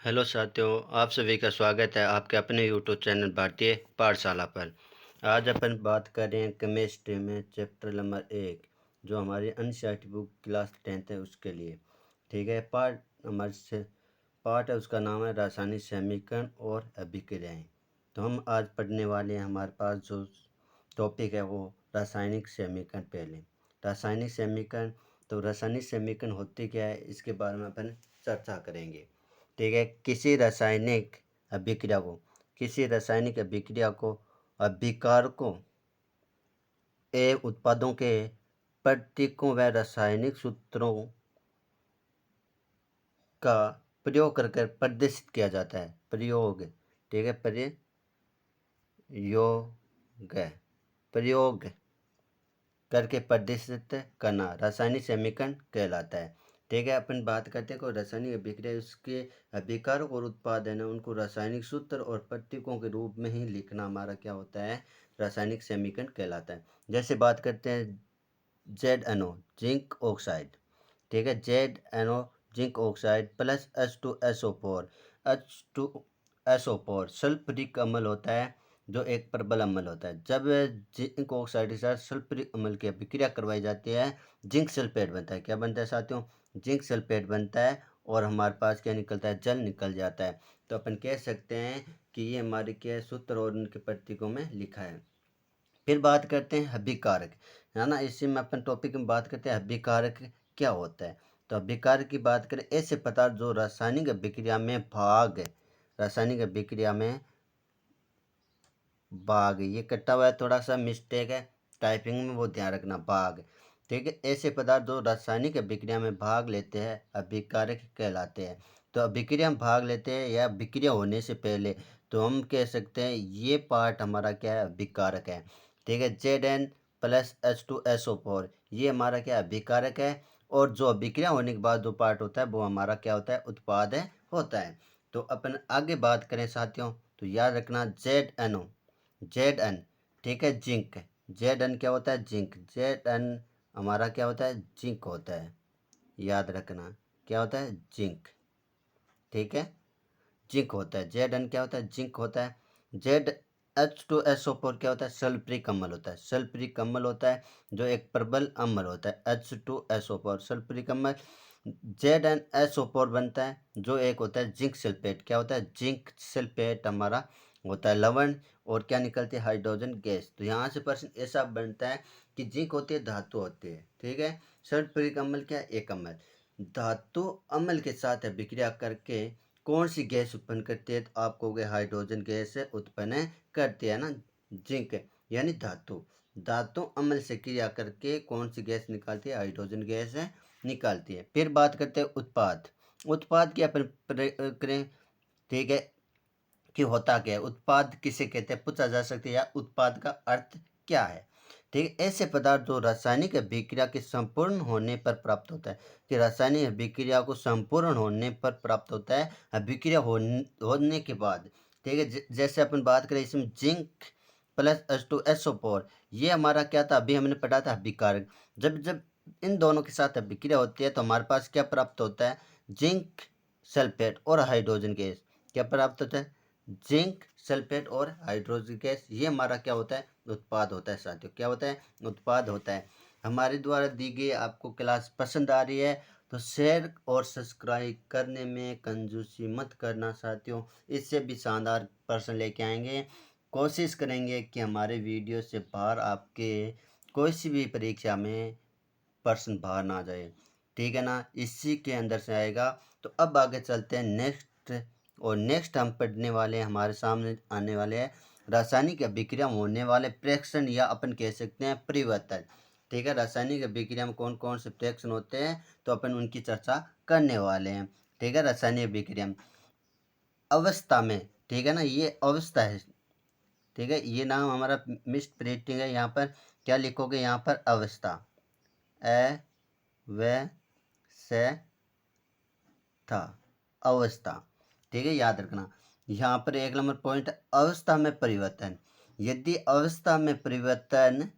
Hello साथियों, आप सभी का स्वागत है आपके अपने यूट्यूब चैनल भारतीय पाठशाला पर। आज अपन बात कर रहे हैं केमिस्ट्री में चैप्टर नंबर 1 जो हमारी एनसीईआरटी बुक क्लास 10th है उसके लिए। ठीक है, पार्ट है उसका नाम है रासायनिक समीकरण और अभिक्रियाएं। तो हम आज पढ़ने वाले हैं, हमारे पास जो टॉपिक है वो रासायनिक समीकरण। पहले रासायनिक समीकरण, तो रासायनिक समीकरण होते क्या है इसके बारे में अपन चर्चा करेंगे। ठीक है, किसी रासायनिक अभिक्रिया को अभिकारकों एवं उत्पादों के प्रतीकों व रासायनिक सूत्रों का प्रयोग करके प्रदर्शित किया जाता है। प्रयोग, ठीक है, प्रयोग करके प्रदर्शित करना रासायनिक समीकरण कहलाता है। ठीक है, अपन बात करते हैं कोई रासायनिक अभिक्रिया, उसके अभिकारक और उत्पाद है ना, उनको रासायनिक सूत्र और प्रतीकों के रूप में ही लिखना हमारा क्या होता है, रासायनिक समीकरण कहलाता है। जैसे बात करते हैं ZnO जिंक ऑक्साइड। ठीक है, ZnO zinc oxide plus H2SO4 sulphuric अम्ल होता है जो एक प्रबल अम्ल होता है। जब जिंक ऑक्साइड के साथ सल्फ्यूरिक अम्ल की अभिक्रिया करवाई जाती है, जिंक सल्फेट बनता है। क्या बनता है साथियों? जिंक सल्फेट बनता है और हमारे पास क्या निकलता है, जल निकल जाता है। तो अपन कह सकते हैं कि ये हमारे क्या सूत्र और उनके प्रतीकों में लिखा है। फिर बात करते हैं अभिकारक, है ना। इसी में अपन टॉपिक में बात करते हैं अभिकारक क्या होता है। तो अभिकारक की बात करें, ऐसे पदार्थ जो रासायनिक अभिक्रिया में भाग, ये कटा हुआ है, थोड़ा सा मिस्टेक है टाइपिंग में, वो ध्यान रखना, भाग। ठीक है, ऐसे पदार्थ जो रासायनिक अभिक्रिया में भाग लेते हैं अभिकारक कहलाते हैं। तो अभिक्रिया में भाग लेते हैं या अभिक्रिया होने से पहले, तो हम कह सकते हैं ये पार्ट हमारा क्या है, अभिकारक है। ठीक है, Zn प्लस H2SO4 ये हमारा क्या अभिकारक है। और जो अभिक्रिया होने के बाद जो पार्ट होता है वो हमारा क्या होता है, उत्पाद होता है। तो अपन आगे बात करें साथियों, तो याद रखना Zn, ठीक है, जिंक। Zn क्या होता है, जिंक। Zn हमारा क्या होता है, जिंक होता है। याद रखना क्या होता है, जिंक। ठीक है, जिंक होता है। Zn क्या होता है, जिंक होता है। H2SO4 क्या होता है, सल्फ्यूरिक अम्ल होता है। सल्फ्यूरिक अम्ल होता है जो एक प्रबल अम्ल होता है, H2SO4 सल्फ्यूरिक अम्ल। ZnSO4 बनता है जो एक होता है जिंक सल्फेट। क्या होता है, जिंक सल्फेट हमारा होता है लवण। और क्या निकलती है, हाइड्रोजन गैस। तो यहाँ से प्रश्न ऐसा बनता है कि जिंक होती है, धातु होती है। ठीक है, सल्फ्यूरिक अम्ल क्या है, एक अम्ल। धातु अम्ल के साथ अभिक्रिया करके कौन सी गैस उत्पन्न करती है, तो आप कहोगे हाइड्रोजन गैस उत्पन्न करती है ना, जिंक यानी धातु। धातु अम्ल से क्रिया करके कौन सी गैस निकालती है, हाइड्रोजन गैस निकालती है। फिर बात करते हैं उत्पाद की अपन करें। ठीक है, कि होता क्या है, उत्पाद किसे कहते हैं, पूछा जा सकता है, या उत्पाद का अर्थ क्या है। ठीक है, ऐसे पदार्थ जो रासायनिक अभिक्रिया के संपूर्ण होने पर प्राप्त होता है, कि रासायनिक अभिक्रिया को संपूर्ण होने पर प्राप्त होता है, अभिक्रिया होने के बाद। ठीक है, जैसे अपन बात करें इसमें जिंक प्लस H2SO4 ये हमारा क्या था, अभी हमने पढ़ा था अभिकारक। जब जब इन दोनों के साथ अभिक्रिया होती है तो हमारे पास क्या प्राप्त होता है, जिंक सल्फेट और हाइड्रोजन गैस। क्या प्राप्त होता है, जिंक सल्फेट और हाइड्रोजन गैस। ये हमारा क्या होता है, उत्पाद होता है साथियों। क्या होता है, उत्पाद होता है। हमारे द्वारा दी गई आपको क्लास पसंद आ रही है तो शेयर और सब्सक्राइब करने में कंजूसी मत करना साथियों। इससे भी शानदार प्रश्न लेके आएंगे। कोशिश करेंगे कि हमारे वीडियो से बाहर आपके कोई सी भी परीक्षा में प्रश्न बाहर ना जाए। ठीक है ना, इसी के अंदर से आएगा। तो अब आगे चलते हैं नेक्स्ट हम पढ़ने वाले हैं, हमारे सामने आने वाले हैं रासायनिक अभिक्रिया में होने वाले प्रेक्षण या अपन कह सकते हैं परिवर्तन। ठीक है, रासायनिक अभिक्रिया में कौन कौन से प्रेक्षण होते हैं तो अपन उनकी चर्चा करने वाले हैं। ठीक है, रासायनिक अभिक्रिया में अवस्था में, ठीक है ना, ये अवस्था है। ठीक है, ये नाम हमारा मिस प्रिंटिंग है, यहाँ पर क्या लिखोगे, यहाँ पर अवस्था, ए व से था, अवस्था। ठीक है, याद रखना। यहाँ पर एक नंबर पॉइंट, अवस्था में परिवर्तन। यदि अवस्था में परिवर्तन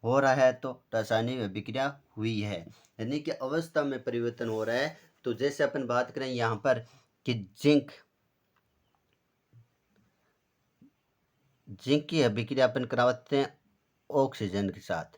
हो रहा है तो रासायनिक अभिक्रिया हुई है, यानी कि अवस्था में परिवर्तन हो रहा है। तो जैसे अपन बात करें यहाँ पर कि जिंक जिंक की अभिक्रिया अपन करवाते हैं ऑक्सीजन के साथ,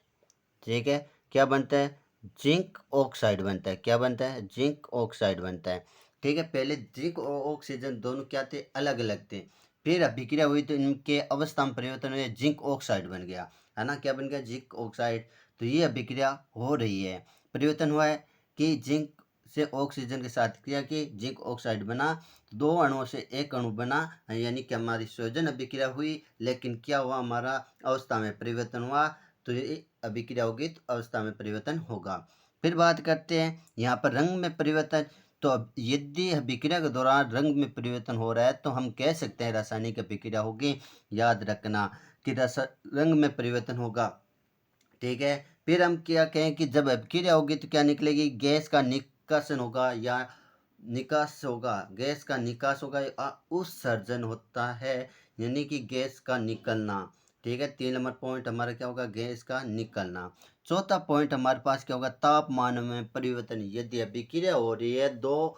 ठीक है। क्या बनता है? जिंक ऑक्साइड बनता है। क्या बनता है? जिंक ऑक्साइड बनता है, ठीक है। पहले जिंक और ऑक्सीजन दोनों क्या थे? अलग अलग थे। फिर अभिक्रिया हुई तो इनके अवस्था में परिवर्तन हुआ, जिंक ऑक्साइड बन गया, है ना। क्या बन गया? Zinc oxide. तो ये अभिक्रिया हो रही है, परिवर्तन हुआ है कि जिंक से ऑक्सीजन के साथ क्रिया की, जिंक ऑक्साइड बना, दो अणुओं से एक अणु बना, यानी कि हमारी संयोजन अभिक्रिया हुई। लेकिन क्या हुआ? हमारा अवस्था में परिवर्तन हुआ। तो ये अभिक्रिया होगी तो अवस्था में परिवर्तन होगा। फिर बात करते हैं यहाँ पर रंग में परिवर्तन। तो अब यदि अभिक्रिया के दौरान रंग में परिवर्तन हो रहा है तो हम कह सकते हैं रासायनिक अभिक्रिया होगी। याद रखना कि रंग में परिवर्तन होगा, ठीक है। फिर हम क्या कहें कि जब अभिक्रिया होगी तो क्या निकलेगी? गैस का निष्कासन होगा या निकास होगा। गैस का निकास होगा या उत्सर्जन होता है, यानी कि गैस का निकलना, ठीक है। 3 नंबर पॉइंट हमारा क्या होगा? गैस का निकलना। चौथा पॉइंट हमारे पास क्या होगा? तापमान में परिवर्तन। यदि अभिक्रिया हो रही है, दो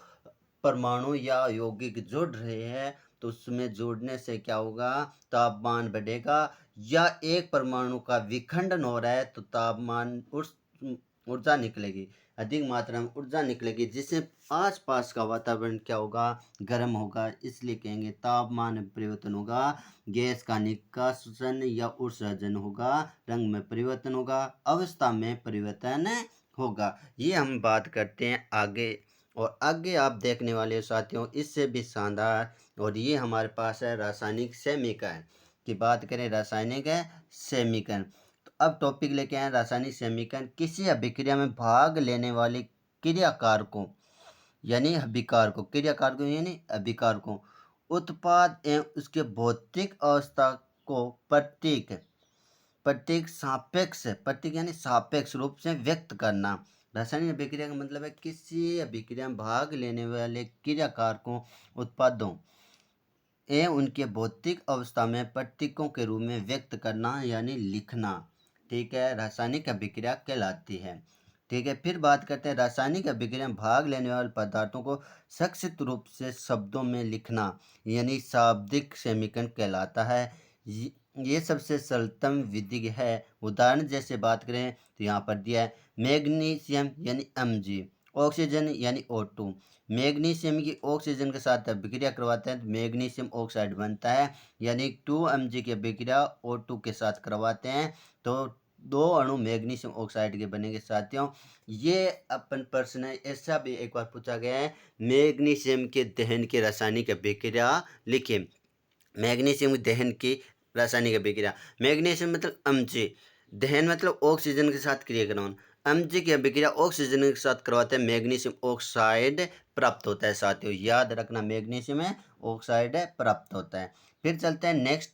परमाणु या यौगिक जुड़ रहे हैं, तो उसमें जुड़ने से क्या होगा? तापमान बढ़ेगा। या एक परमाणु का विखंडन हो रहा है तो तापमान ऊर्जा निकलेगी, अधिक मात्रा में ऊर्जा निकलेगी, जिससे आसपास का वातावरण क्या होगा? गर्म होगा। इसलिए कहेंगे तापमान में परिवर्तन होगा, गैस का निष्कासन या उत्सर्जन होगा, रंग में परिवर्तन होगा, अवस्था में परिवर्तन होगा। ये हम बात करते हैं आगे। और आगे आप देखने वाले हो साथियों, इससे भी शानदार, और ये हमारे पास है रासायनिक समीकरण की बात करें। रासायनिक है समीकरण। तो अब टॉपिक लेके आए रासायनिक समीकरण। किसी अभिक्रिया में भाग लेने वाले क्रियाकारकों यानी अभिकारकों, क्रियाकारकों यानी अभिकारकों, उत्पाद एवं उसके भौतिक अवस्था को प्रतीक प्रतीक सापेक्ष, प्रतीक यानी सापेक्ष रूप से व्यक्त करना। रासायनिक अभिक्रिया का मतलब है किसी अभिक्रिया में भाग लेने वाले क्रियाकारकों, उत्पादों एवं उनके भौतिक अवस्था में प्रतीकों के रूप में व्यक्त करना यानी लिखना, ठीक है, रासायनिक अभिक्रिया कहलाती है, ठीक है। फिर बात करते हैं रासायनिक अभिक्रिया में भाग लेने वाले पदार्थों को संक्षिप्त रूप से शब्दों में लिखना यानी शाब्दिक समीकरण कहलाता है। ये सबसे सरलतम विधि है। उदाहरण जैसे बात करें तो यहाँ पर दिया है मैग्नीशियम यानी Mg, ऑक्सीजन यानी O2। मैग्नीशियम की ऑक्सीजन के साथ अभिक्रिया करवाते हैं तो मैग्नीशियम ऑक्साइड बनता है, यानी 2Mg की अभिक्रिया O2 के साथ करवाते हैं तो दो अणु मैग्नीशियम ऑक्साइड के बनेंगे साथियों। ये अपन प्रश्न है, ऐसा भी एक बार पूछा गया है, मैग्नीशियम के दहन की रासायनिक अभिक्रिया लिखिए। मैग्नीशियम दहन की रासायनिक अभिक्रिया, मैग्नीशियम मतलब Mg, दहन मतलब ऑक्सीजन के साथ क्रिया करवाना। Mg की अभिक्रिया ऑक्सीजन के साथ करवाते हैं, मैग्नीशियम ऑक्साइड प्राप्त होता है साथियों। याद रखना मैग्नीशियम ऑक्साइड प्राप्त होता है। फिर चलते हैं नेक्स्ट,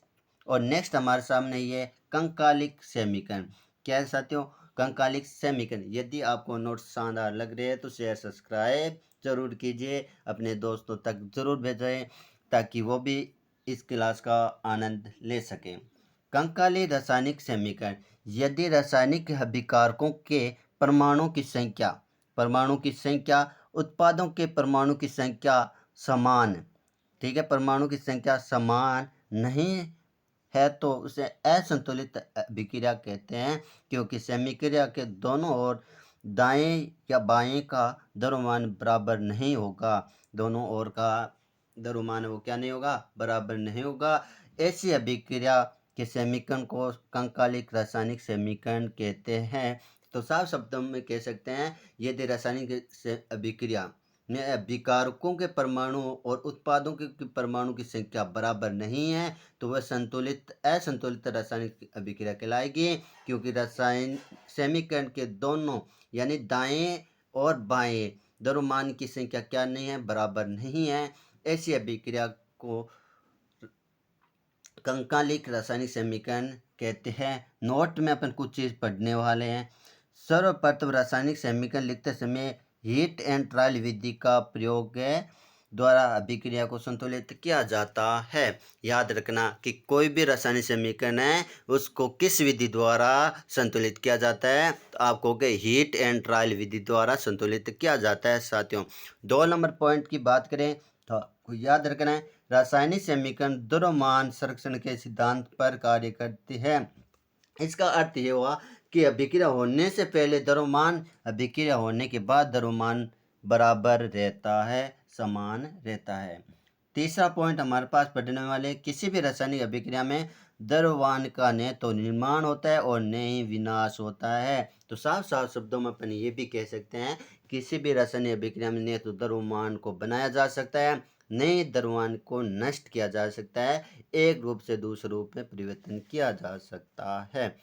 और नेक्स्ट हमारे सामने ये कंकालिक समीकरण। क्या है साथियों? कंकालिक समीकरण। यदि आपको नोट्स शानदार लग रहे हैं तो शेयर सब्सक्राइब जरूर कीजिए, अपने दोस्तों तक जरूर भेजें ताकि वो भी इस क्लास का आनंद ले सकें। कंकाली रासायनिक समीकरण। यदि रासायनिक अभिकारकों के परमाणु की संख्या उत्पादों के परमाणु की संख्या समान, ठीक है, परमाणु की संख्या समान नहीं है तो उसे असंतुलित अभिक्रिया कहते हैं, क्योंकि समीक्रिया के दोनों ओर दाएं या बाएं का द्रव्यमान बराबर नहीं होगा। दोनों ओर का द्रव्यमान वो क्या नहीं होगा? बराबर नहीं होगा। ऐसी अभिक्रिया के समीकरण को कंकालिक रासायनिक समीकरण कहते हैं। तो साफ शब्दों में कह सकते हैं, यदि रासायनिक अभिक्रिया में अभिकारकों के परमाणु और उत्पादों के परमाणु की संख्या बराबर नहीं है तो वह असंतुलित रासायनिक अभिक्रिया कहलाएगी, क्योंकि रासायनिक समीकरण के दोनों यानी दाएं और बाएं द्रव्यमान की संख्या क्या नहीं है? बराबर नहीं है। ऐसी अभिक्रिया को कंकालिक रासायनिक समीकरण कहते हैं। नोट में अपन कुछ चीज़ पढ़ने वाले हैं। सर्वप्रथम रासायनिक समीकरण लिखते समय हीट एंड ट्रायल विधि का प्रयोग द्वारा अभिक्रिया को संतुलित किया जाता है। याद रखना कि कोई भी रासायनिक समीकरण है उसको किस विधि द्वारा संतुलित किया जाता है, तो आप कहोगे हीट एंड ट्रायल विधि द्वारा संतुलित किया जाता है साथियों। 2 नंबर पॉइंट की बात करें तो आपको याद रखना है रासायनिक समीकरण द्रव्यमान संरक्षण के सिद्धांत पर कार्य करती है। इसका अर्थ ये हुआ कि अभिक्रिया होने से पहले द्रव्यमान, अभिक्रिया होने के बाद द्रव्यमान बराबर रहता है, समान रहता है। तीसरा पॉइंट हमारे पास पढ़ने वाले, किसी भी रासायनिक अभिक्रिया में द्रव्यमान का न तो निर्माण होता है और न ही विनाश होता है। तो साफ साफ शब्दों में अपन ये भी कह सकते हैं, किसी भी रासायनिक अभिक्रिया में न तो द्रव्यमान को बनाया जा सकता है, न ही द्रव्यमान को नष्ट किया जा सकता है, एक रूप से दूसरे रूप में परिवर्तन किया जा सकता है।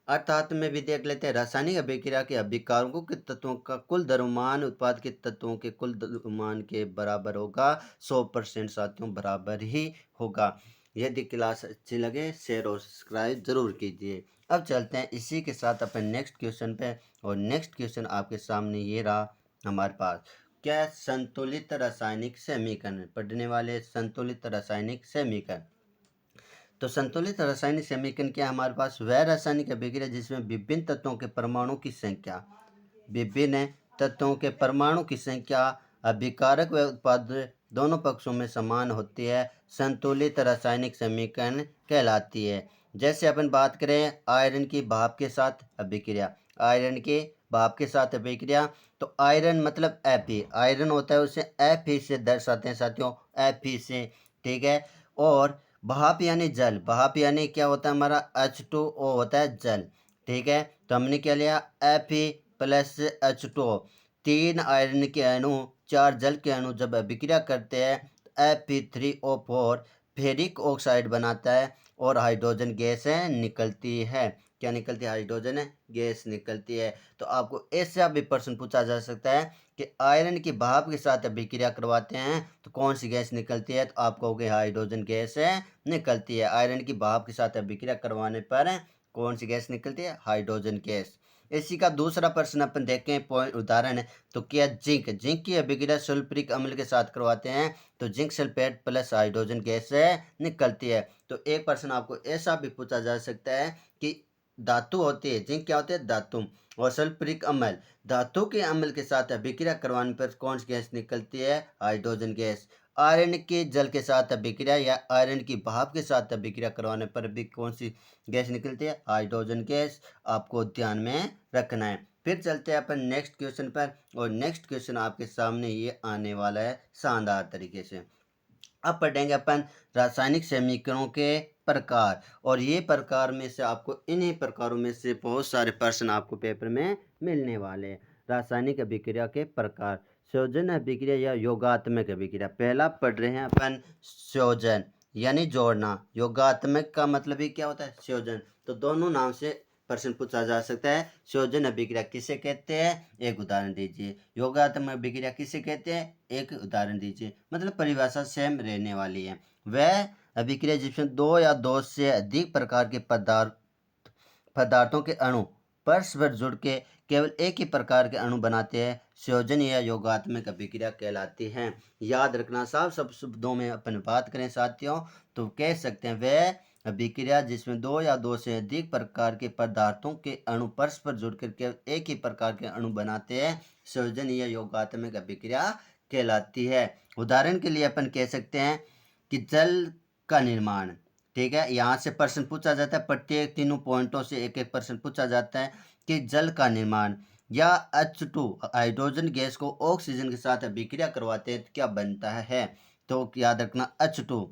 अर्थात में भी देख लेते हैं, रासायनिक अभिक्रिया के अभिकारकों के तत्वों का कुल द्रव्यमान उत्पाद के तत्वों के कुल द्रव्यमान के बराबर होगा। 100% साथियों बराबर ही होगा। यदि क्लास अच्छी लगे शेयर और सब्सक्राइब जरूर कीजिए। अब चलते हैं इसी के साथ अपन नेक्स्ट क्वेश्चन पे, और नेक्स्ट क्वेश्चन आपके सामने ये रहा हमारे पास, क्या संतुलित रासायनिक समीकरण पढ़ने वाले, संतुलित रासायनिक समीकरण। तो संतुलित रासायनिक समीकरण क्या हमारे पास, वह रासायनिक अभिक्रिया जिसमें विभिन्न तत्वों के परमाणु की संख्या, विभिन्न तत्वों के परमाणु की संख्या अभिकारक व उत्पाद दोनों पक्षों में समान होती है, संतुलित रासायनिक समीकरण कहलाती है। जैसे अपन बात करें आयरन की भाप के साथ अभिक्रिया, आयरन के भाप के साथ अभिक्रिया, तो आयरन मतलब Fe, आयरन होता है उसे Fe से दर्शाते हैं साथियों, Fe से, ठीक है। और भाप यानी जल, भाप यानी क्या होता है हमारा H2O होता है जल, ठीक है। तो हमने क्या लिया Fe प्लस H2O, 3 आयरन के अणु 4 जल के अणु जब अभिक्रिया करते हैं Fe3O4 फेरिक ऑक्साइड बनाता है और हाइड्रोजन गैस निकलती है। क्या निकलती है? हाइड्रोजन गैस निकलती है। तो आपको ऐसा भी प्रश्न पूछा जा सकता है कि आयरन की भाप के साथ अभिक्रिया करवाते हैं तो कौन सी गैस निकलती है, तो आप कहोगे हाइड्रोजन गैस निकलती है। आयरन की भाप के साथ अभिक्रिया करवाने पर कौन सी गैस निकलती है? Hydrogen gas. इसी का दूसरा प्रश्न अपन देखें, पॉइंट उदाहरण है, तो क्या जिंक, जिंक की अभिक्रिया सल्फ्यूरिक अम्ल के साथ करवाते हैं तो zinc sulphate plus hydrogen gas निकलती है। तो एक प्रश्न आपको ऐसा भी पूछा जा सकता है कि धातु होती है, जिंक क्या होती है? धातु, और सल्फ्यूरिक अम्ल, धातु के अम्ल के साथ अभिक्रिया करवाने पर कौन सी गैस निकलती है? Hydrogen gas. आयरन के जल के साथ अभिक्रिया या आयरन की भाप के साथ अभिक्रिया करवाने पर भी कौन सी गैस निकलती है? Hydrogen gas. आपको ध्यान में रखना है। फिर चलते हैं अपन नेक्स्ट क्वेश्चन पर, और नेक्स्ट क्वेश्चन आपके सामने ये आने वाला है शानदार तरीके से। अब पढ़ेंगे अपन रासायनिक समीकरणों के प्रकार, और ये प्रकार में से आपको इन्हीं प्रकारों में से बहुत सारे प्रश्न आपको पेपर में मिलने वाले हैं। रासायनिक अभिक्रिया के प्रकार, संयोजन अभिक्रिया या योगात्मक अभिक्रिया। पहला पढ़ रहे हैं अपन संयोजन यानी जोड़ना, योगात्मक का मतलब ही क्या होता है? संयोजन। तो दोनों नाम से प्रश्न पूछा जा सकता है। संयोजन अभिक्रिया किसे कहते हैं? एक उदाहरण दीजिए। योगात्मक अभिक्रिया किसे कहते हैं? एक उदाहरण दीजिए। मतलब परिभाषा सेम रहने वाली है। वह अभिक्रिया जिसमें दो या दो से अधिक प्रकार के पदार्थों के अणु परस्पर जुड़ के केवल एक ही प्रकार के अणु बनाते हैं, संयोजन या योगात्मक अभिक्रिया कहलाती हैं। याद रखना, साफ सब शब्दों में अपन बात करें साथियों तो कह सकते हैं वह अभिक्रिया जिसमें दो या दो से अधिक प्रकार के पदार्थों के अणु परस्पर जुड़कर केवल एक ही प्रकार के अणु बनाते हैं, संयोजन या योगात्मक अभिक्रिया कहलाती है। उदाहरण के लिए अपन कह सकते हैं कि जल का निर्माण, ठीक है। यहाँ से प्रश्न पूछा जाता है, प्रत्येक तीनों पॉइंटों से एक एक प्रश्न पूछा जाता है कि जल का निर्माण या H2 हाइड्रोजन गैस को ऑक्सीजन के साथ अभिक्रिया करवाते हैं तो क्या बनता है? तो याद रखना H2,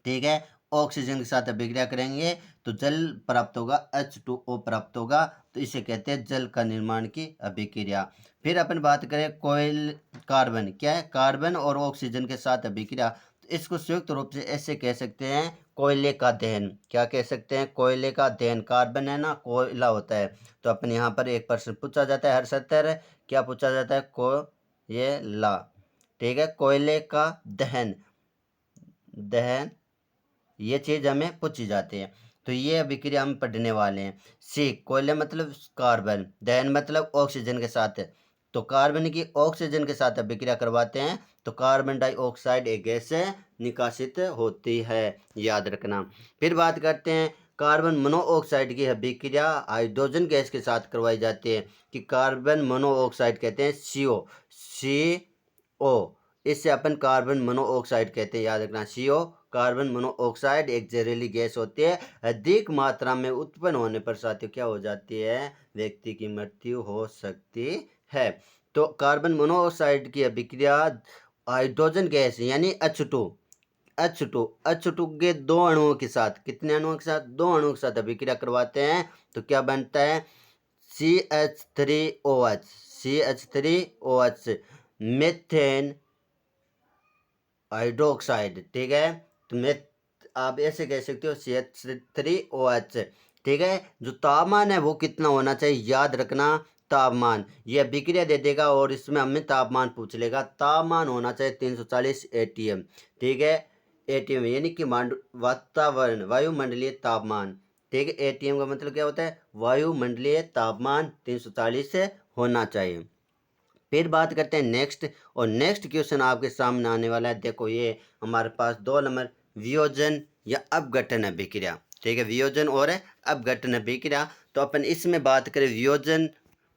ठीक है। ऑक्सीजन के साथ अभिक्रिया करेंगे तो जल प्राप्त होगा, H2O प्राप्त होगा, तो इसे कहते हैं जल का निर्माण की अभिक्रिया। फिर अपन बात करें कोयल, कार्बन, क्या है? कार्बन और ऑक्सीजन के साथ अभिक्रिया, तो इसको संयुक्त रूप से ऐसे कह सकते हैं कोयले का दहन। क्या कह सकते हैं? कोयले का दहन। कार्बन है ना, कोयला होता है। तो अपन यहाँ पर एक प्रश्न पूछा जाता है हर सत्र, क्या पूछा जाता है? कोयला, ठीक है। कोयले का दहन, दहन ये चीज़ हमें पूछी जाती है। तो ये अभिक्रिया हम पढ़ने वाले हैं। सी, कोयले मतलब कार्बन, दहन मतलब ऑक्सीजन के साथ, तो कार्बन की ऑक्सीजन के साथ अभिक्रिया करवाते हैं तो कार्बन डाइऑक्साइड एक गैस निकासित होती है, याद रखना। फिर बात करते हैं कार्बन मोनोऑक्साइड की अभिक्रिया हाइड्रोजन गैस के साथ करवाई जाती है कि कार्बन मोनोऑक्साइड कहते हैं CO, CO इससे अपन कार्बन मोनोऑक्साइड कहते हैं, याद रखना। CO कार्बन मोनोऑक्साइड एक जहरीली गैस होती है, अधिक मात्रा में उत्पन्न होने पर साथियों क्या हो जाती है, व्यक्ति की मृत्यु हो सकती है। तो कार्बन मोनोऑक्साइड की अभिक्रिया हाइड्रोजन गैस यानी H2 के दो अणुओं के साथ, कितने अणुओं के साथ, दो अणुओं के साथ अभिक्रिया करवाते हैं तो क्या बनता है, CH3OH मेथेन हाइड्रोक्साइड। ठीक है, तो आप ऐसे कह सकते हो CH3OH। ठीक है, जो तापमान है वो कितना होना चाहिए, याद रखना तापमान, ये अभिक्रिया दे देगा और इसमें हमें तापमान पूछ लेगा। तापमान होना चाहिए 340 ATM। ठीक है, ATM यानी कि वातावरण वायुमंडलीय तापमान। ठीक है, ATM का मतलब क्या होता है, वायुमंडलीय तापमान 340 से होना चाहिए। फिर बात करते हैं नेक्स्ट, और नेक्स्ट क्वेश्चन आपके सामने आने वाला है। देखो ये हमारे पास 2 नंबर, वियोजन या अपघटन अभिक्रिया। ठीक है, वियोजन और अपघटन अभिक्रिया। तो अपन इसमें बात करें वियोजन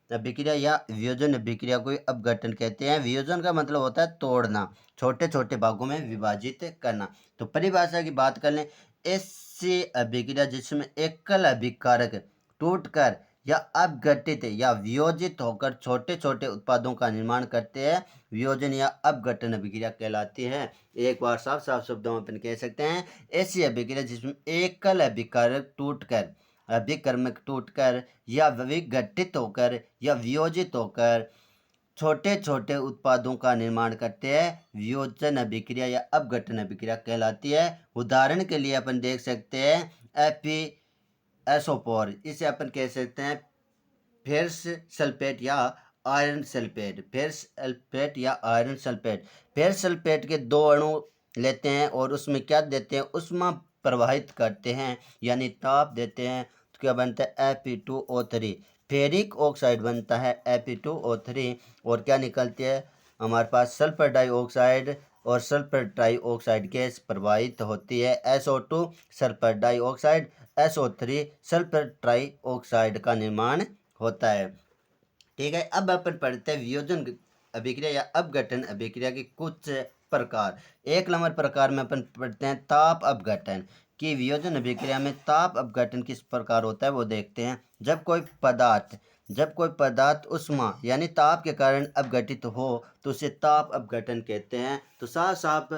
अभिक्रिया या वियोजन अभिक्रिया को अपघटन कहते हैं। वियोजन का मतलब होता है तोड़ना, छोटे छोटे भागों में विभाजित करना। तो परिभाषा की बात कर लें, ऐसी अभिक्रिया जिसमें एकल अभिकारक टूटकर या अपघटित या वियोजित होकर छोटे छोटे उत्पादों का निर्माण करते हैं, वियोजन या अपघटन अभिक्रिया कहलाती है। एक बार साफ साफ शब्दों में अपन कह सकते हैं, ऐसी अभिक्रिया जिसमें एकल अभिकर्मक टूटकर या विघटित होकर या वियोजित होकर छोटे छोटे उत्पादों का निर्माण करते हैं, वियोजन अभिक्रिया या अपघटन अभिक्रिया कहलाती है। उदाहरण के लिए अपन देख सकते हैं एसोपोर, इसे अपन कह सकते हैं फेरस सल्फेट या आयरन सल्फेट। फेरस सल्फेट या आयरन सल्फेट, फेरस सल्फेट के दो अणु लेते हैं और उसमें क्या देते हैं, उष्मा प्रवाहित करते हैं यानी ताप देते हैं, तो क्या बनता है Fe2O3। फेरिक ऑक्साइड बनता है Fe2O3 और क्या निकलती है हमारे पास सल्फर डाइऑक्साइड और सल्फर डाइऑक्साइड गैस प्रवाहित होती है। SO2 sulphur dioxide, SO3 sulphur trioxide का निर्माण होता है। ठीक है, अब अपन पढ़ते हैं वियोजन अभिक्रिया या अपघटन अभिक्रिया के कुछ प्रकार। एक नंबर प्रकार में अपन पढ़ते हैं ताप अपघटन की। वियोजन अभिक्रिया में ताप अपघटन किस प्रकार होता है वो देखते हैं। जब कोई पदार्थ उष्मा यानी ताप के कारण अपघटित हो तो उसे ताप अपघटन कहते हैं। तो साफ साफ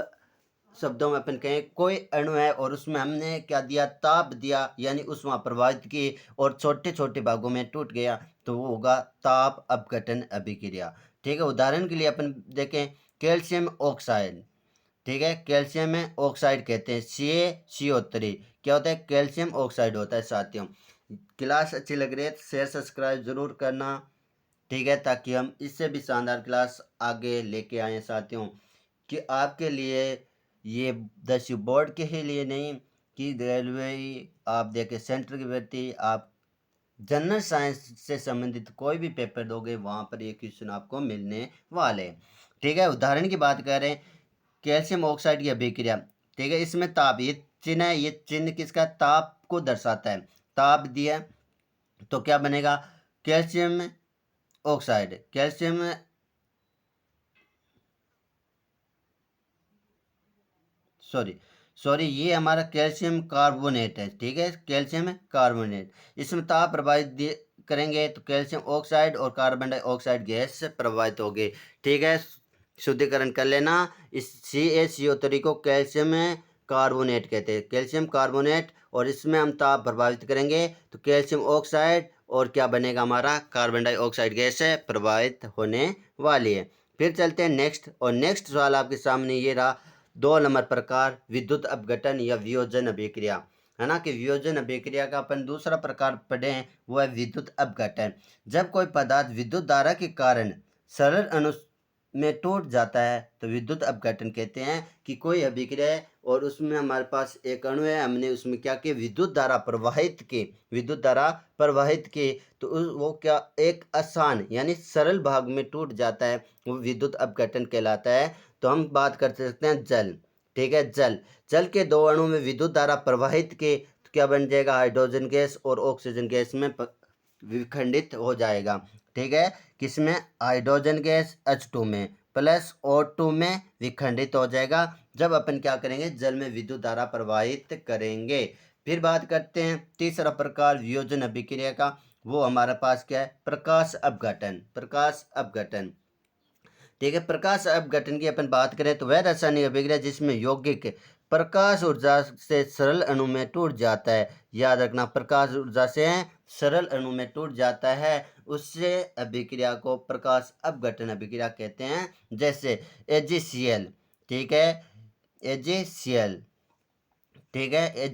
शब्दों में अपन कहें, कोई अणु है और उसमें हमने क्या दिया, ताप दिया यानी उष्मा प्रवाहित की और छोटे छोटे भागों में टूट गया, तो वो होगा ताप अपघटन अभिक्रिया। ठीक है, उदाहरण के लिए अपन देखें कैल्शियम ऑक्साइड। ठीक है, कैल्शियम में ऑक्साइड कहते हैं CaCO3, क्या होता है, कैल्शियम ऑक्साइड होता है। साथियों क्लास अच्छी लग रही है तो शेयर सब्सक्राइब जरूर करना। ठीक है, ताकि हम इससे भी शानदार क्लास आगे लेके आए साथियों, कि आपके लिए ये 10वीं बोर्ड के ही लिए नहीं, कि रेलवे आप देखें सेंटर की भर्ती, आप जनरल साइंस से संबंधित कोई भी पेपर दोगे वहाँ पर ये क्वेश्चन आपको मिलने वाले। ठीक है, उदाहरण की बात करें कैल्शियम ऑक्साइड की अभिक्रिया। ठीक है, इसमें ताप, ये चिन्ह है, ये चिन्ह किसका, ताप को दर्शाता है। ताप दिया तो क्या बनेगा, कैल्शियम ऑक्साइड, सॉरी ये हमारा कैल्शियम कार्बोनेट है। ठीक है, कैल्शियम कार्बोनेट, इसमें ताप प्रभावित करेंगे तो कैल्शियम ऑक्साइड और कार्बन डाइऑक्साइड गैस प्रभावित होगी। ठीक है, शुद्धिकरण कर लेना। इस CaCO3 को कैल्शियम कार्बोनेट कहते हैं, कैल्शियम कार्बोनेट, और इसमें हम ताप प्रभावित करेंगे तो कैल्शियम ऑक्साइड और क्या बनेगा हमारा, कार्बन डाइऑक्साइड गैस प्रभावित होने वाली है। फिर चलते हैं नेक्स्ट, और नेक्स्ट सवाल आपके सामने ये रहा, 2 नंबर प्रकार विद्युत अपघटन या वियोजन अभिक्रिया, है ना, कि वियोजन अभिक्रिया का अपन दूसरा प्रकार पढ़े हैं, वो है विद्युत अपघटन। जब कोई पदार्थ विद्युत धारा के कारण सरल अणु में टूट जाता है तो विद्युत अपघटन कहते हैं। कि कोई अभिक्रिया है और उसमें हमारे पास एक अणु है, हमने उसमें क्या किया, विद्युत धारा प्रवाहित की तो वो क्या एक आसान यानी सरल भाग में टूट जाता है, वो विद्युत अपघटन कहलाता है। तो हम बात कर सकते हैं जल। ठीक है, जल के दो अणु में विद्युत धारा प्रवाहित की तो क्या बन जाएगा, हाइड्रोजन गैस और ऑक्सीजन गैस में विखंडित हो जाएगा। ठीक है, किसमें, हाइड्रोजन गैस H2 में प्लस O2 में विखंडित हो जाएगा जब अपन क्या करेंगे, जल में विद्युत धारा प्रवाहित करेंगे। फिर बात करते हैं तीसरा प्रकार वियोजन अभिक्रिया का। वो हमारे पास क्या है, प्रकाश अपघटन। प्रकाश अपघटन, ठीक है। प्रकाश अपघटन की अपन बात करें तो वह रासायनिक अभिक्रिया जिसमें यौगिक प्रकाश ऊर्जा से सरल अणु में टूट जाता है। याद रखना, प्रकाश ऊर्जा से सरल अणु में टूट जाता है, उससे अभिक्रिया को प्रकाश अपघटन अभिक्रिया कहते हैं। जैसे AgCl, ठीक है, AgCl, ठीक है,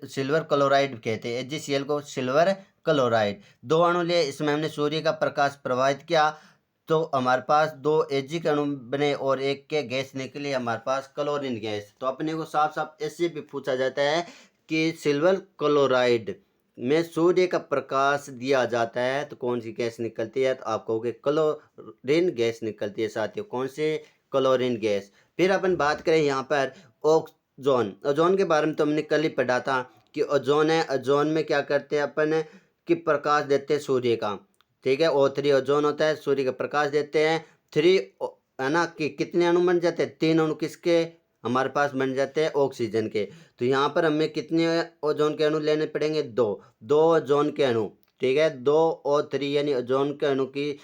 सिल्वर क्लोराइड कहते हैं, AgCl को सिल्वर क्लोराइड। दो अणु लिए, इसमें हमने सूर्य का प्रकाश प्रवाहित किया तो हमारे पास दो Ag के अणु बने और एक के गैस निकली, हमारे पास क्लोरीन गैस। तो अपने को साफ साफ ऐसे भी पूछा जाता है कि सिल्वर क्लोराइड में सूर्य का प्रकाश दिया जाता है तो कौन सी गैस निकलती है, तो आप कहोगे क्लोरीन गैस निकलती है साथियों। कौन सी, क्लोरीन गैस। फिर अपन बात करें यहाँ पर ओजोन। ओजोन के बारे में तो हमने कल ही पढ़ा था कि ओजोन है, ओजोन में क्या करते हैं अपन कि प्रकाश देते हैं सूर्य का, ठीक है। O3 ओजोन होता है, सूर्य का प्रकाश देते हैं। 3 है ना, कि कितने अणु बन जाते हैं, 3 अणु किसके हमारे पास बन जाते हैं, ऑक्सीजन के। तो यहाँ पर हमें कितने ओजोन के अणु लेने पड़ेंगे, दो ओजोन के अणु, ठीक है। 2 O3 यानी ओजोन के अणु की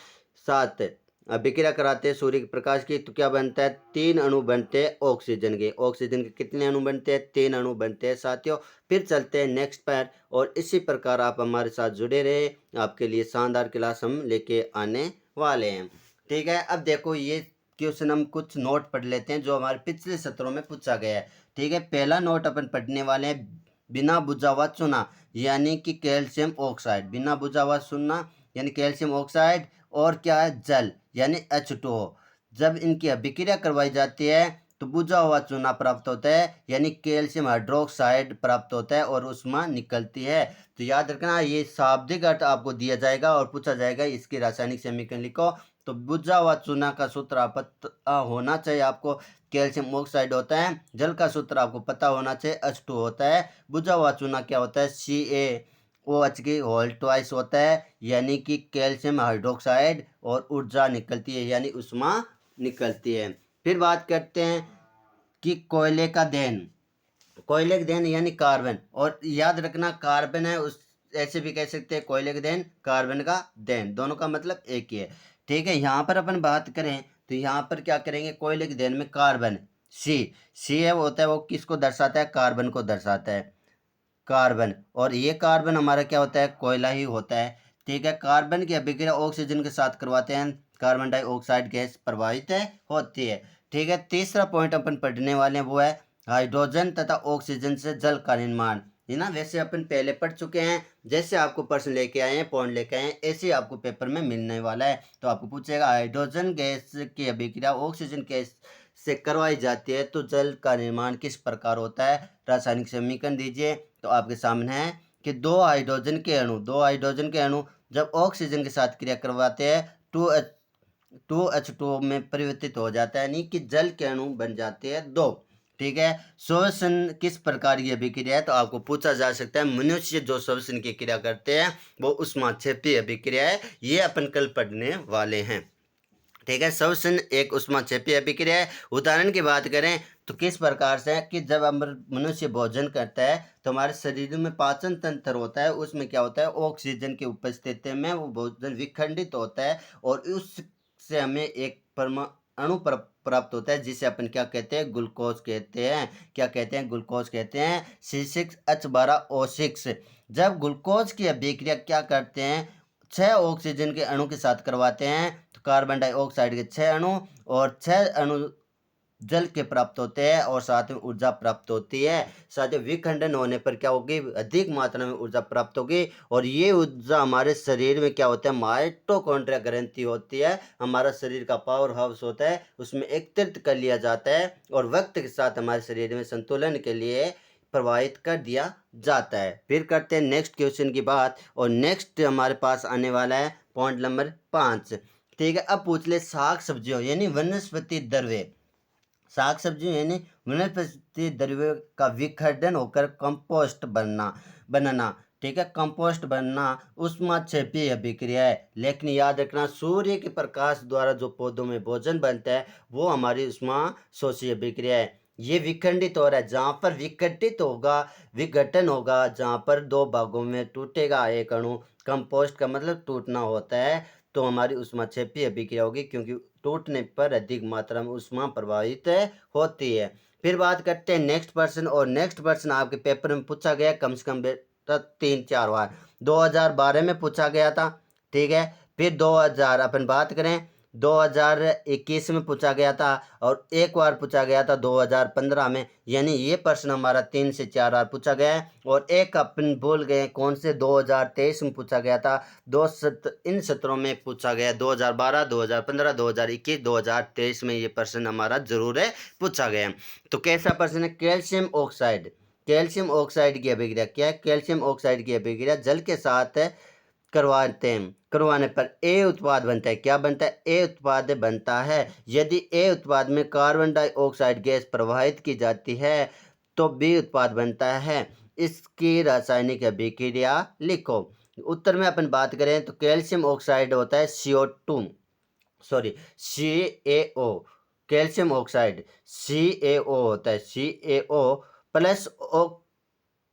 साथ अभिक्रिया कराते हैं सूर्य के प्रकाश की तो क्या बनता है, 3 अणु बनते हैं ऑक्सीजन के। ऑक्सीजन के कितने अणु बनते हैं, 3 अणु बनते हैं साथियों। फिर चलते हैं नेक्स्ट पर, और इसी प्रकार आप हमारे साथ जुड़े रहे, आपके लिए शानदार क्लास हम लेके आने वाले हैं, ठीक है। अब देखो ये क्वेश्चन हम कुछ नोट पढ़ लेते हैं जो हमारे पिछले सत्रों में पूछा गया है, ठीक है। पहला नोट अपन पढ़ने वाले हैं, बिना बुझा हुआ चूना यानी कि कैल्शियम ऑक्साइड। बिना बुझा हुआ चूना यानी कैल्शियम ऑक्साइड, और क्या है, जल यानी H2O। जब इनकी अभिक्रिया करवाई जाती है तो बुझा हुआ चूना प्राप्त होता है यानी कैल्शियम हाइड्रोक्साइड प्राप्त होता है और ऊष्मा निकलती है। तो याद रखना, ये शाब्दिक अर्थ आपको दिया जाएगा और पूछा जाएगा इसकी रासायनिक समीकरण लिखो। तो बुझा हुआ चूना का सूत्र आप पता होना चाहिए आपको, कैल्शियम ऑक्साइड होता है। जल का सूत्र आपको पता होना चाहिए, H2 होता है। बुझा हुआ चूना क्या होता है, CaOH की होल ट्वाइस होता है यानी कि कैल्शियम हाइड्रोक्साइड, और ऊर्जा निकलती है यानी ऊष्मा निकलती है। फिर बात करते हैं कि कोयले का दहन। कोयले का दहन यानी कार्बन, और याद रखना कार्बन है उस, ऐसे भी कह सकते हैं कोयले का दहन, कार्बन का दहन, दोनों का मतलब एक ही है, ठीक है। यहाँ पर अपन बात करें तो यहाँ पर क्या करेंगे, कोयले के दहन में कार्बन सी है वो होता है, वो किसको दर्शाता है, कार्बन को दर्शाता है, कार्बन। और ये कार्बन हमारा क्या होता है, कोयला ही होता है, ठीक है। कार्बन की अभिक्रिया ऑक्सीजन के साथ करवाते हैं, कार्बन डाइऑक्साइड गैस प्रवाहित होती है, ठीक है। तीसरा पॉइंट अपन पढ़ने वाले हैं वो है हाइड्रोजन तथा ऑक्सीजन से जल का निर्माण, है ना। वैसे अपन पहले पढ़ चुके हैं, जैसे आपको प्रश्न लेके आए हैं, पॉइंट लेके आए हैं, ऐसे ही आपको पेपर में मिलने वाला है। तो आपको पूछेगा हाइड्रोजन गैस की अभिक्रिया ऑक्सीजन गैस से करवाई जाती है तो जल का निर्माण किस प्रकार होता है, रासायनिक समीकरण दीजिए। तो आपके सामने है कि दो हाइड्रोजन के अणु जब ऑक्सीजन के साथ क्रिया करवाते हैं 2H2O में परिवर्तित हो जाता है, यानी कि जल के अणु बन जाते हैं 2, ठीक है। श्वसन किस प्रकार की अभिक्रिया है, तो आपको पूछा जा सकता है मनुष्य जो श्वसन की क्रिया करते हैं वो ऊष्माक्षेपी अभिक्रिया है, ये अपन कल पढ़ने वाले हैं, ठीक है। श्वसन एक ऊष्माक्षेपी अभिक्रिया है। उदाहरण की बात करें तो किस प्रकार से कि जब मनुष्य भोजन करता है तो हमारे शरीर में पाचन तंत्र होता है, उसमें क्या होता है, ऑक्सीजन की उपस्थिति में वो भोजन विखंडित होता है और उससे हमें एक अणु प्राप्त होता है जिसे अपन क्या कहते हैं, ग्लूकोज कहते हैं। क्या कहते हैं, ग्लूकोज कहते हैं, C6H12O6। जब ग्लूकोज की अभिक्रिया क्या करते हैं, 6 ऑक्सीजन के अणु के साथ करवाते हैं तो कार्बन डाइऑक्साइड के 6 अणु और 6 अणु जल के प्राप्त होते हैं और साथ में ऊर्जा प्राप्त होती है। साथ ही विखंडन होने पर क्या होगी, अधिक मात्रा में ऊर्जा प्राप्त होगी, और ये ऊर्जा हमारे शरीर में क्या होता है, माइटोकॉन्ड्रिया ग्रंथि होती है, हमारा शरीर का पावर हाउस होता है, उसमें एकत्रित कर लिया जाता है और वक्त के साथ हमारे शरीर में संतुलन के लिए प्रवाहित कर दिया जाता है। फिर करते हैं नेक्स्ट क्वेश्चन की बात, और नेक्स्ट हमारे पास आने वाला है पॉइंट नंबर 5, ठीक है। अब पूछ ले साग सब्जियों यानी वनस्पति द्रव्य, साग सब्जियों यानी वनस्पति द्रव्य का विखंडन होकर कंपोस्ट बनना, ठीक है। कंपोस्ट बनना ऊष्माक्षेपीय अभिक्रिया है, लेकिन याद रखना सूर्य के प्रकाश द्वारा जो पौधों में भोजन बनता है वो हमारी ऊष्मा शोषी अभिक्रिया है। ये विखंडित हो रहा है, जहाँ पर विघटित होगा, विघटन होगा, जहाँ पर दो भागों में टूटेगा एक अणु, कंपोस्ट का मतलब टूटना होता है, तो हमारी ऊष्माक्षेपीय अभिक्रिया होगी, क्योंकि टूटने पर अधिक मात्रा में ऊष्मा प्रभावित होती है। फिर बात करते हैं नेक्स्ट पर्सन, और नेक्स्ट पर्सन आपके पेपर में पूछा गया कम से कम 3-4 बार। 2012 में पूछा गया था, ठीक है। फिर 2000 अपन बात करें 2021 में पूछा गया था, और एक बार पूछा गया था 2015 में। यानी ये प्रश्न हमारा 3 से 4 बार पूछा गया है। और एक अपन भूल गए कौन से, 2023 में पूछा गया था। इन सत्रों में पूछा गया 2012, 2015, 2021, 2023 में ये प्रश्न हमारा जरूर है पूछा गया। तो कैसा प्रश्न है, कैल्शियम ऑक्साइड, कैल्शियम ऑक्साइड की अभिक्रिया क्या है, कैल्शियम ऑक्साइड की अभिक्रिया जल के साथ करवाने पर ए उत्पाद बनता है। क्या बनता है, ए उत्पाद बनता है। यदि ए उत्पाद में कार्बन डाइऑक्साइड गैस प्रवाहित की जाती है तो बी उत्पाद बनता है। इसकी रासायनिक अभिक्रिया लिखो। उत्तर में अपन बात करें तो कैल्शियम ऑक्साइड होता है CO2, sorry CaO, calcium oxide CaO होता है, CaO प्लस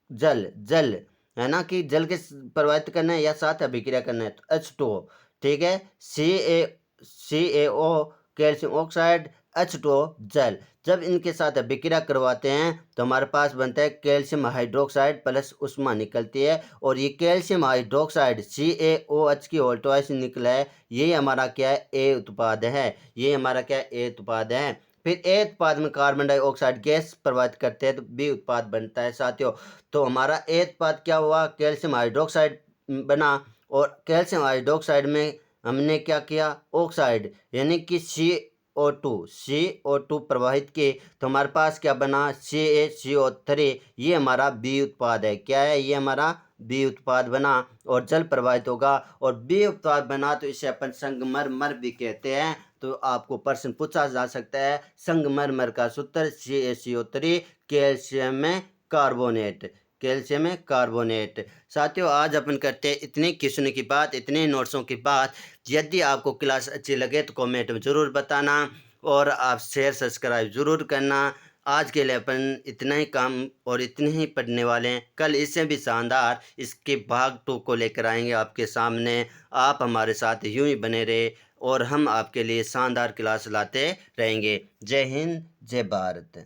जल है ना, कि जल के प्रवाहित करना है या साथ अभिक्रिया करना है, तो H2O, ठीक है। CaO कैल्शियम ऑक्साइड, H2O जल। जब इनके साथ अभिक्रिया करवाते हैं तो हमारे पास बनता है कैल्शियम हाइड्रोक्साइड प्लस ऊष्मा निकलती है, और ये कैल्शियम हाइड्रोक्साइड CaOH की होल ट्वाइस निकला है, ये हमारा क्या है, ए उत्पाद है। ये हमारा क्या है, ए उत्पाद है। फिर ए उत्पाद में कार्बन डाइऑक्साइड गैस प्रवाहित करते हैं तो बी उत्पाद बनता है साथियों। तो हमारा ए उत्पाद क्या हुआ, कैल्शियम हाइड्रोक्साइड बना, और कैल्शियम हाइड्रोक्साइड में हमने क्या किया, ऑक्साइड यानी कि CO2 प्रवाहित किए, तो हमारे पास क्या बना, CaCO3। ये हमारा बी उत्पाद है। क्या है, ये हमारा बी उत्पाद बना, और जल प्रवाहित होगा, और बी उत्पाद बना तो इसे अपन संगमरमर भी कहते हैं। तो आपको प्रश्न पूछा जा सकता है संगमरमर का सूत्र CaCO3, कैल्शियम में कार्बोनेट, कैल्शियम में कार्बोनेट। साथियों आज अपन करते हैं इतने क्वेश्चन की बात, इतने नोट्सों की बात। यदि आपको क्लास अच्छी लगे तो कमेंट में ज़रूर बताना, और आप शेयर सब्सक्राइब ज़रूर करना। आज के लिए अपन इतना ही काम और इतने ही पढ़ने वाले हैं। कल इससे भी शानदार इसके भाग 2 को लेकर आएंगे आपके सामने। आप हमारे साथ यूं ही बने रहे, और हम आपके लिए शानदार क्लास लाते रहेंगे। जय हिंद, जय भारत।